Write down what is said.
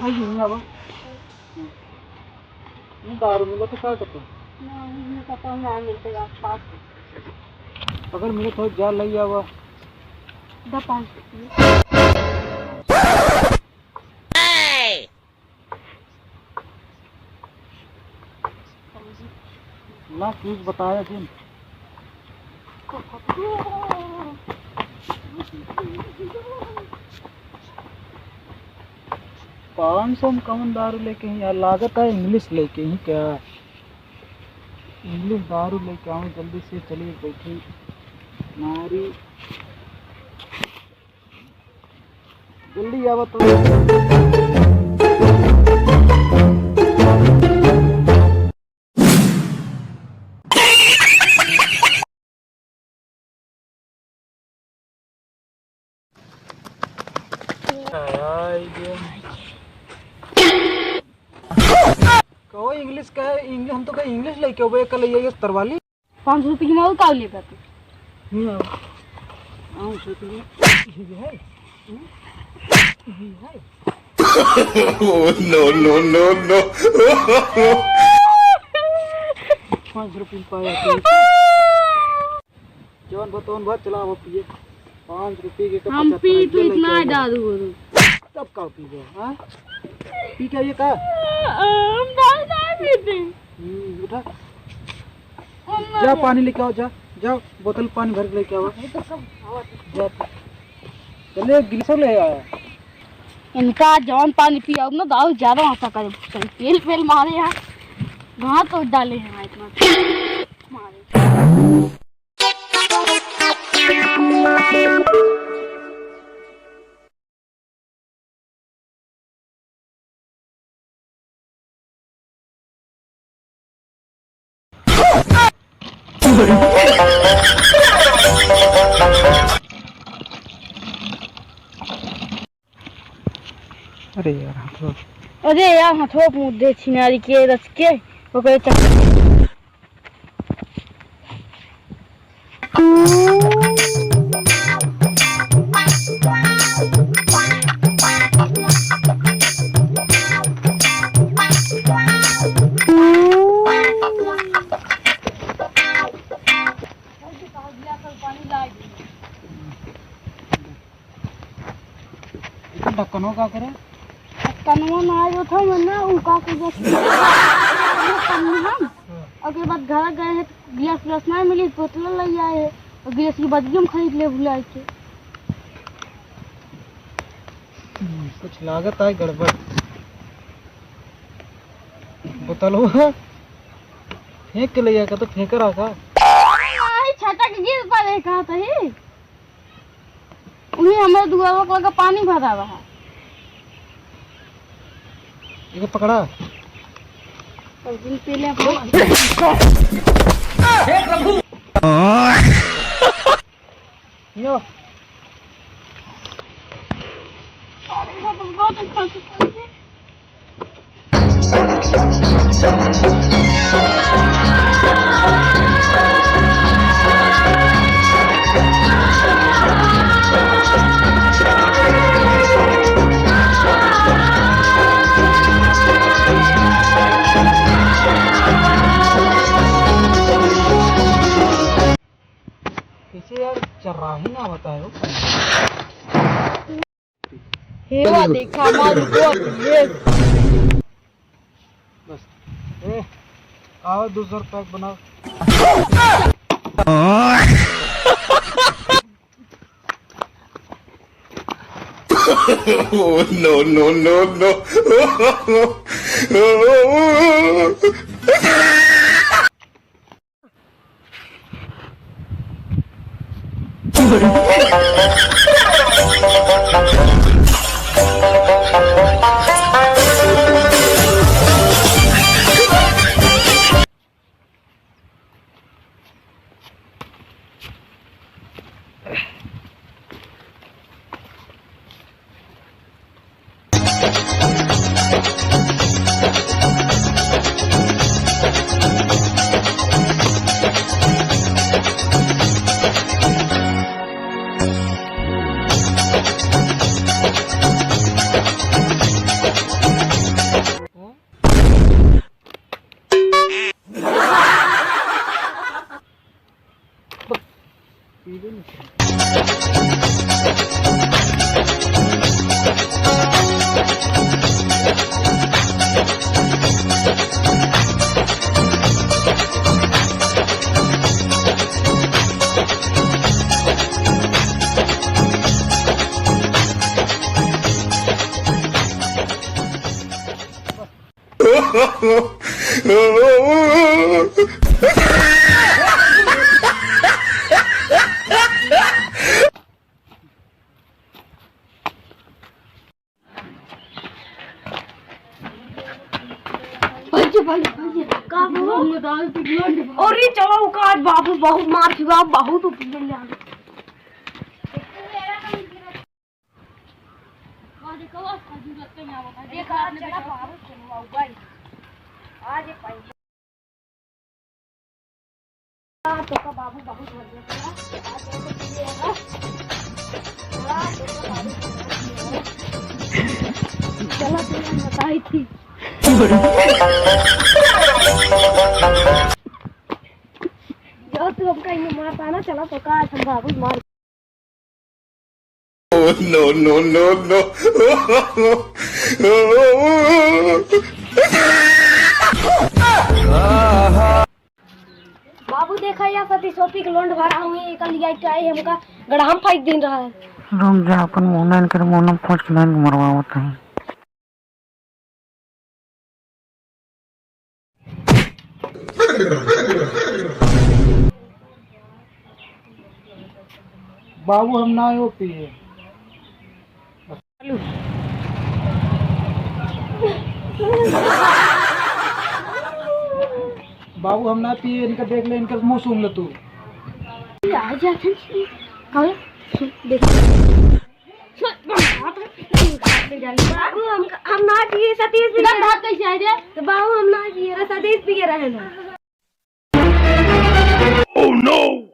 भाई नहीं आवा दारू मिला तो क्या करते नहीं पता नहीं मिलते आसपास अगर मिले तो जा लई आवा 5 ना कुछ बताया जिन 500 में कौन दारू लेके ही यार लागत है इंग्लिश लेके ही क्या इंग्लिश दारू लेके आऊँ जल्दी से चलिए बैठी नारी जल्दी आवा तो कहो इंग्लिश का है इंग्लिश हम तो कहीं इंग्लिश लेके हो कल ये तरवाली 500 रुपये की माल का ले पाते नो नो नो नो 5 रुपये पाया जवान बतौन बहुत चला वो पिए 5 रुपये के हम पी तो इतना दारू तब का पी गए हाँ पी क्या ये का हम दारू नहीं पीते उठा जा पानी लेके आओ जा जाओ बोतल पानी भर के लेके आओ जा चले गिलास ले आया इनका जवान पानी पिया ना दारू ज्यादा आशा करे तेल फेल मारे यहाँ वहाँ तो डाले हैं इतना मारे अरे यार हथो मुद्दे छिनारी के रच के ओकरे ढक्कनों का करे कनवा ना आयो था मना उका के बस हम अगले बाद घर गए हैं गिलास नहीं मिली बोतल ले आए और गिलास की बदली हम खरीद ले भुलाए के कुछ लागत है गड़बड़ बोतल हुआ फेंक के ले का तो फेंक रहा था छाता के गिर पड़े कहा था ही उन्हें हमारे दुआरों का पानी भरा रहा ये पकड़ा दिन पहले हे प्रभु यो यार चर्राही ना बताओ हेवा देखा मारू को ये बस आओ दूसरा पैक बनाओ नो नो नो नो और ये चलो का बाबू बहुत मार चुका बहुत ऊपर ले आ तो बाबू बहुत चला बताई थी जो तू हमका इन्हें मारता ना चला तो का हम बाबू मार no, no, no, no. बाबू देखा या सती सोपी के लोंड भरा हुई कल लिया चाहे हमका गड़ाम फाइक दिन रहा है रुक जा अपन मोनन कर मोनम फोट के लाइन मरवावत है। बाबू हम ना हो पिए बाबू हम ना पिए इनका देख ले इनका मुंह सूंघ ले तू आ जा कल देख बाबू हम ना पिए सतीश पी भाग कैसे आ जाए तो बाबू हम ना पिए सतीश पी रहे हैं। Oh no!